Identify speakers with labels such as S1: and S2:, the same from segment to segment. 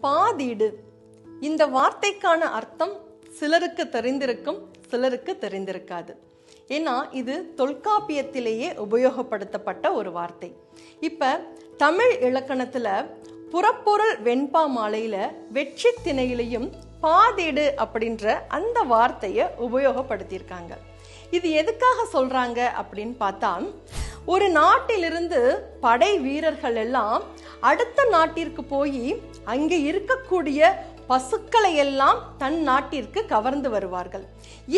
S1: பாதீடு. இந்த வார்த்தைக்கான அர்த்தம் சிலருக்கு தெரிந்திருக்கும், சிலருக்கு தெரிந்திருக்காது. ஏன்னா இது தொல்காப்பியத்திலேயே உபயோகப்படுத்தப்பட்ட ஒரு வார்த்தை. இப்ப தமிழ் இலக்கணத்துல புறப்பொருள் வெண்பா மாலையில வெற்றி திணையிலையும் பாதீடு அப்படின்ற அந்த வார்த்தையை உபயோகப்படுத்தியிருக்காங்க. இது எதுக்காக சொல்றாங்க அப்படின்னு பார்த்தா, ஒரு நாட்டிலிருந்து படை வீரர்கள் எல்லாம் அடுத்த நாட்டிற்கு போய் அங்கே இருக்கக்கூடிய பசுக்களை எல்லாம் தன் நாட்டிற்கு கவர்ந்து வருவார்கள்.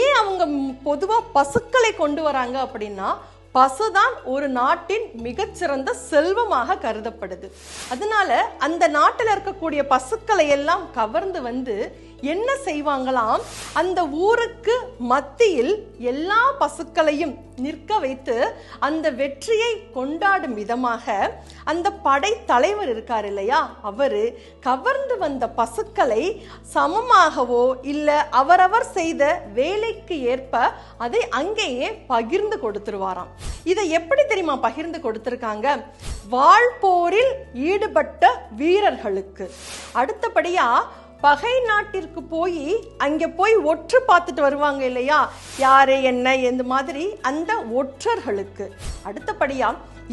S1: ஏன் அவங்க பொதுவா பசுக்களை கொண்டு வராங்க அப்படின்னா, பசுதான் ஒரு நாட்டின் மிகச்சிறந்த செல்வமாக கருதப்படுது. அதனால அந்த நாட்டில் இருக்கக்கூடிய பசுக்களை எல்லாம் கவர்ந்து வந்து என்ன செய்வாங்களாம், அந்த ஊருக்கு மத்தியில் எல்லா பசுக்களையும் நிற்க வைத்து அந்த வெற்றியை கொண்டாடும் விதமாக அந்த படை தலைவர் இருக்கார் இல்லையா, அவரு கவர்ந்து வந்த பசுக்களை சமமாகவோ இல்ல அவரவர் செய்த வேலைக்கு ஏற்ப அதை அங்கேயே பகிர்ந்து கொடுத்துருவாராம். இதை எப்படி தெரியுமா பகிர்ந்து கொடுத்திருக்காங்க? வாழ்போரில் ஈடுபட்ட வீரர்களுக்கு. அடுத்தபடியா பகை நாட்டிற்கு போய் அங்கே போய் ஒற்று பார்த்துட்டு வருவாங்க இல்லையா, யாரு என்ன எந்த மாதிரி அந்த ஒற்றர்களுக்கு. அடுத்தபடியா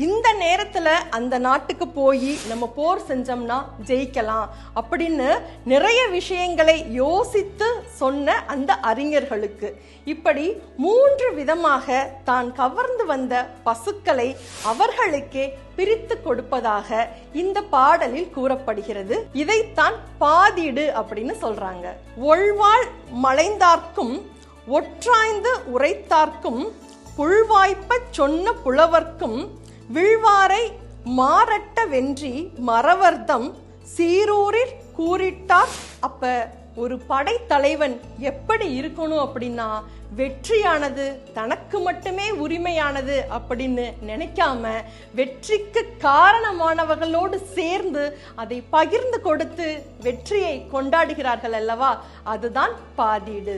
S1: இந்த நேரத்துல அந்த நாட்டுக்கு போய் நம்ம போர் செஞ்சோம்னா ஜெயிக்கலாம் அப்படின்னு நிறைய விஷயங்களை யோசித்து சொன்ன அந்த அறிஞர்களுக்கு. இப்படி 3 விதமாக தான் கவர்ந்து வந்த பசுக்களை அவர்களுக்கே பிரித்து கொடுப்பதாக இந்த பாடலில் கூறப்படுகிறது. இதைத்தான் பாதீடு அப்படின்னு சொல்றாங்க. ஒள்வாள் மலைந்தார்க்கும் ஒற்றாய்ந்து உரைத்தார்க்கும் புல்வாய்ப்ப சொன்ன புலவர்க்கும் விழ்வாரை மாரட்ட வென்றி மறவர்தம் சீரூரில் கூறிட்டார். அப்ப ஒரு படைத்தலைவன் எப்படி இருக்கணும் அப்படின்னா, வெற்றியானது தனக்கு மட்டுமே உரிமையானது அப்படின்னு நினைக்காம வெற்றிக்கு காரணமானவர்களோடு சேர்ந்து அதை பகிர்ந்து கொடுத்து வெற்றியை கொண்டாடுகிறார்கள் அல்லவா, அதுதான் பாதீடு.